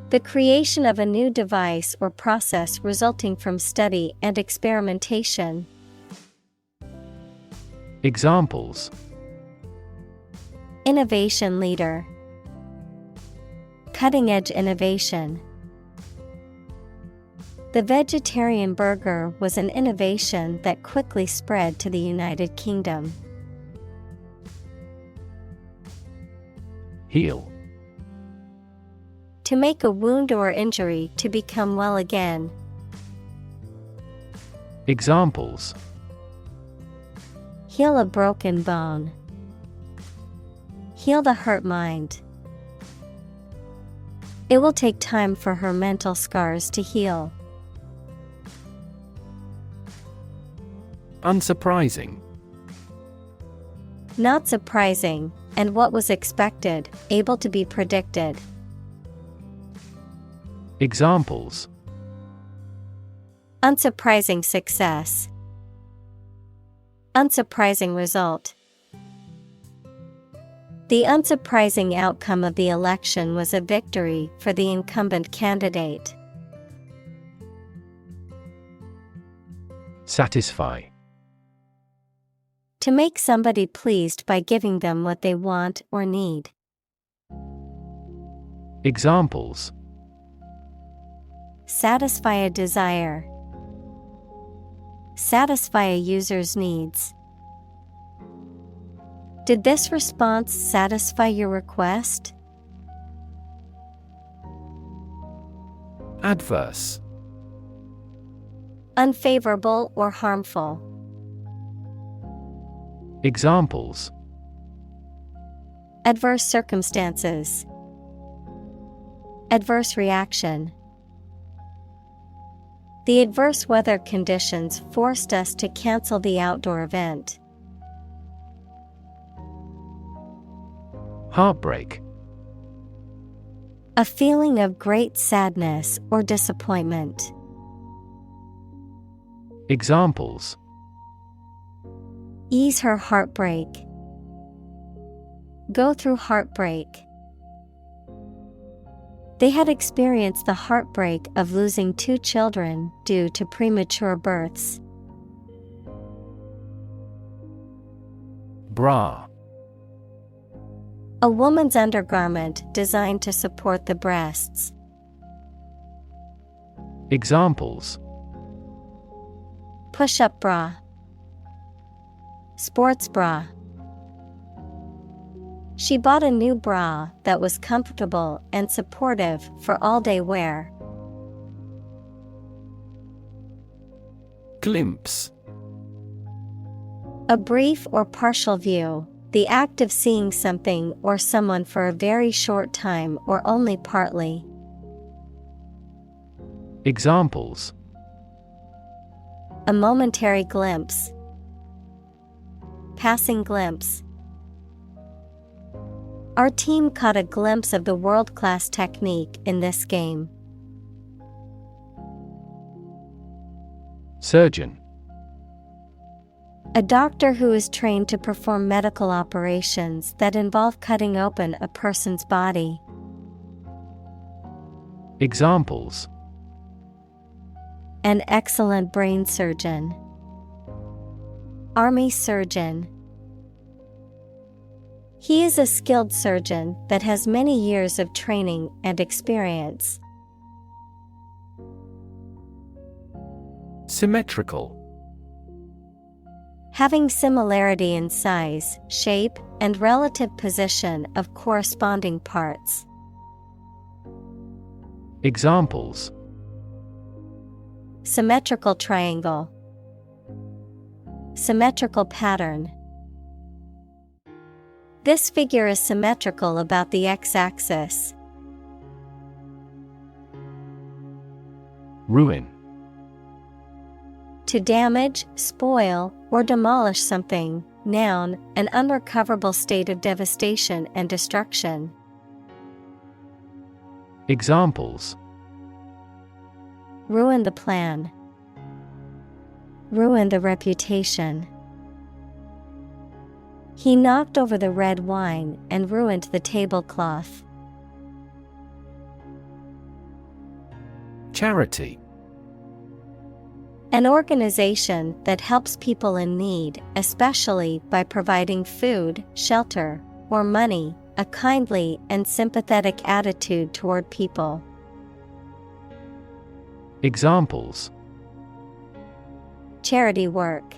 The creation of a new device or process resulting from study and experimentation.
Examples:
Innovation leader. Cutting-edge innovation. The vegetarian burger was an innovation that quickly spread to the United Kingdom.
Heal.
To make a wound or injury to become well again.
Examples:
Heal a broken bone. Heal the hurt mind. It will take time for her mental scars to heal.
Unsurprising.
Not surprising, and what was expected, able to be predicted.
Examples:
Unsurprising success. Unsurprising result. The unsurprising outcome of the election was a victory for the incumbent candidate.
Satisfy.
To make somebody pleased by giving them what they want or need.
Examples:
Satisfy a desire. Satisfy a user's needs. Did this response satisfy your request?
Adverse.
Unfavorable or harmful.
Examples:
Adverse circumstances. Adverse reaction. The adverse weather conditions forced us to cancel the outdoor event.
Heartbreak.
A feeling of great sadness or disappointment.
Examples:
Ease her heartbreak. Go through heartbreak. They had experienced the heartbreak of losing 2 children due to premature births.
Bra.
A woman's undergarment designed to support the breasts.
Examples:
Push-up bra. Sports bra. She bought a new bra that was comfortable and supportive for all-day wear.
Glimpse.
A brief or partial view, the act of seeing something or someone for a very short time or only partly.
Examples:
A momentary glimpse. Passing glimpse. Our team caught a glimpse of the world-class technique in this game.
Surgeon.
A doctor who is trained to perform medical operations that involve cutting open a person's body.
Examples:
An excellent brain surgeon. Army surgeon. He is a skilled surgeon that has many years of training and experience.
Symmetrical.
Having similarity in size, shape, and relative position of corresponding parts.
Examples:
Symmetrical triangle. Symmetrical pattern. This figure is symmetrical about the x-axis.
Ruin.
To damage, spoil, or demolish something. Noun, an unrecoverable state of devastation and destruction.
Examples:
Ruin the plan. Ruin the reputation. He knocked over the red wine and ruined the tablecloth.
Charity.
An organization that helps people in need, especially by providing food, shelter, or money, a kindly and sympathetic attitude toward people.
Examples:
Charity work.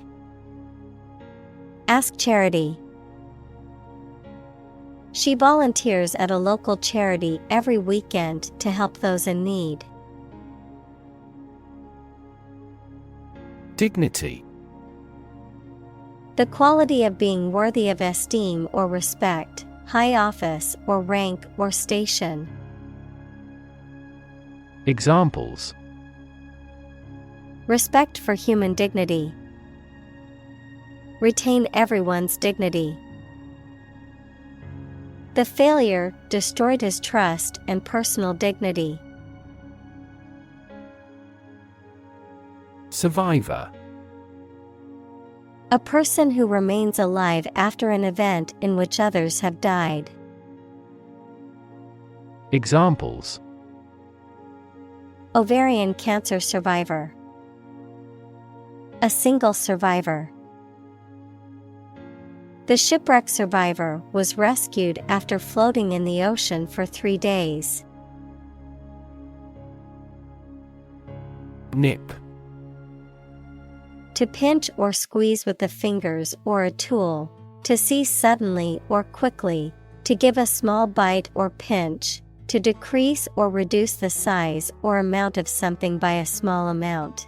Ask charity. She volunteers at a local charity every weekend to help those in need.
Dignity.
The quality of being worthy of esteem or respect, high office or rank or station.
Examples:
Respect for human dignity. Retain everyone's dignity. The failure destroyed his trust and personal dignity.
Survivor.
A person who remains alive after an event in which others have died.
Examples:
Ovarian cancer survivor. A single survivor. The shipwreck survivor was rescued after floating in the ocean for 3 days.
Nip.
To pinch or squeeze with the fingers or a tool, to seize suddenly or quickly, to give a small bite or pinch, to decrease or reduce the size or amount of something by a small amount.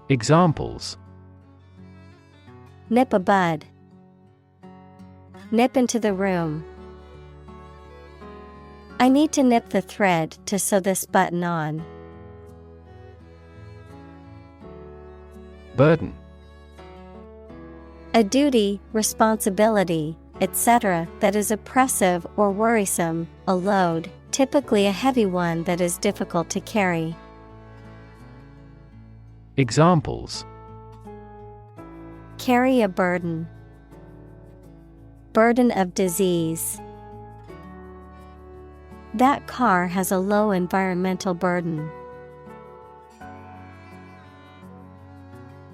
Examples:
Nip a bud. Nip into the room. I need to nip the thread to sew this button on.
Burden.
A duty, responsibility, etc., that is oppressive or worrisome, a load, typically a heavy one that is difficult to carry.
Examples:
Carry a burden. Burden of disease. That car has a low environmental burden.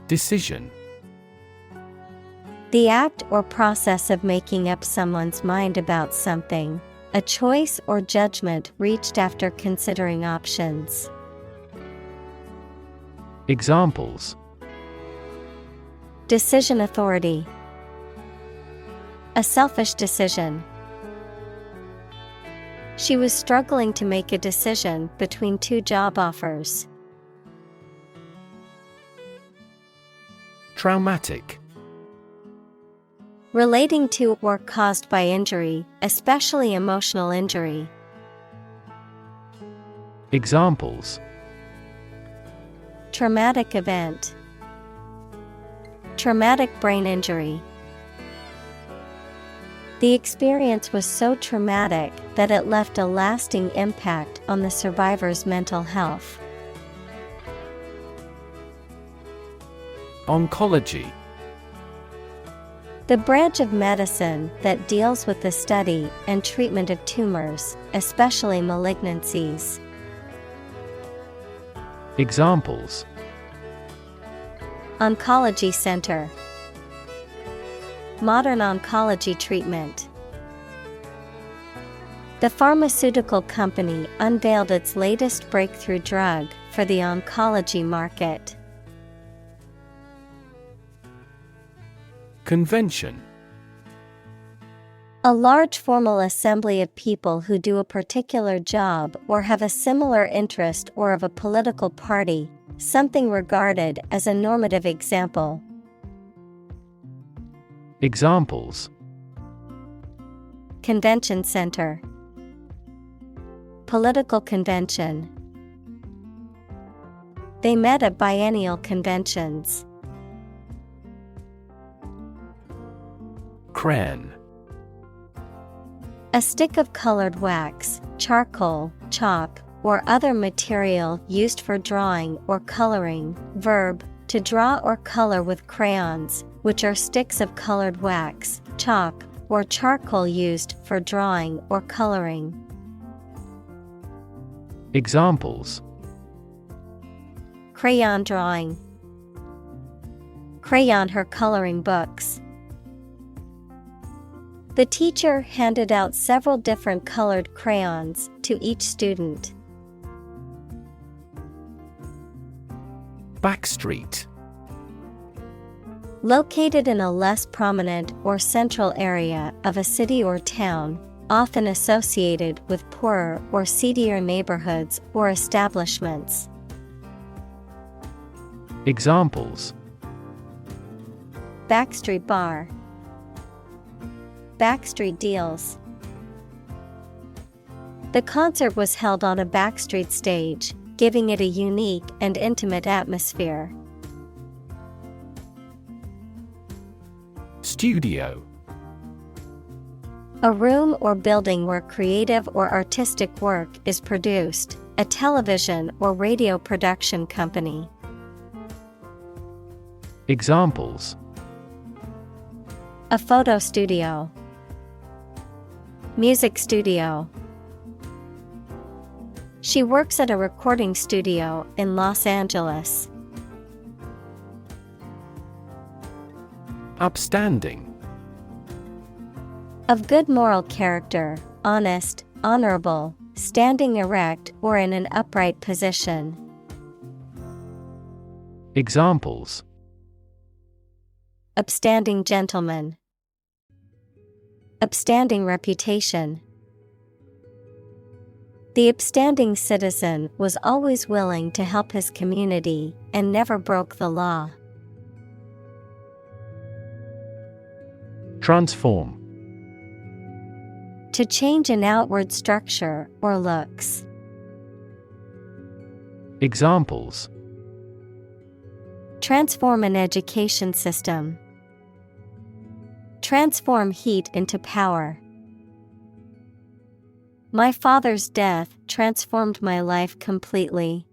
Decision.
The act or process of making up someone's mind about something, a choice or judgment reached after considering options.
Examples:
Decision authority. A selfish decision. She was struggling to make a decision between two job offers.
Traumatic.
Relating to or caused by injury, especially emotional injury.
Examples:
Traumatic event. Traumatic brain injury. The experience was so traumatic that it left a lasting impact on the survivor's mental health.
Oncology.
The branch of medicine that deals with the study and treatment of tumors, especially malignancies.
Examples:
Oncology center. Modern oncology treatment. The pharmaceutical company unveiled its latest breakthrough drug for the oncology market.
Convention.
A large formal assembly of people who do a particular job or have a similar interest or of a political party, something regarded as a normative example.
Examples:
Convention center. Political convention. They met at biennial conventions.
Crayon.
A stick of colored wax, charcoal, chalk, or other material used for drawing or coloring. Verb, to draw or color with crayons, which are sticks of colored wax, chalk, or charcoal used for drawing or coloring.
Examples:
Crayon drawing. Crayon her coloring books. The teacher handed out several different colored crayons to each student. Backstreet. Located in a less prominent or central area of a city or town, often associated with poorer or seedier neighborhoods or establishments.
Examples:
Backstreet bar. Backstreet deals. The concert was held on a backstreet stage, giving it a unique and intimate atmosphere. Studio. A room or building where creative or artistic work is produced, a television or radio production company.
Examples:
A photo studio. Music studio. She works at a recording studio in Los Angeles. Upstanding. Of good moral character, honest, honorable, standing erect or in an upright position. Examples: Upstanding gentleman. Upstanding reputation. The upstanding citizen was always willing to help his community and never broke the law. Transform. To change an outward structure or looks. Examples: Transform an education system. Transform heat into power. My father's death transformed my life completely.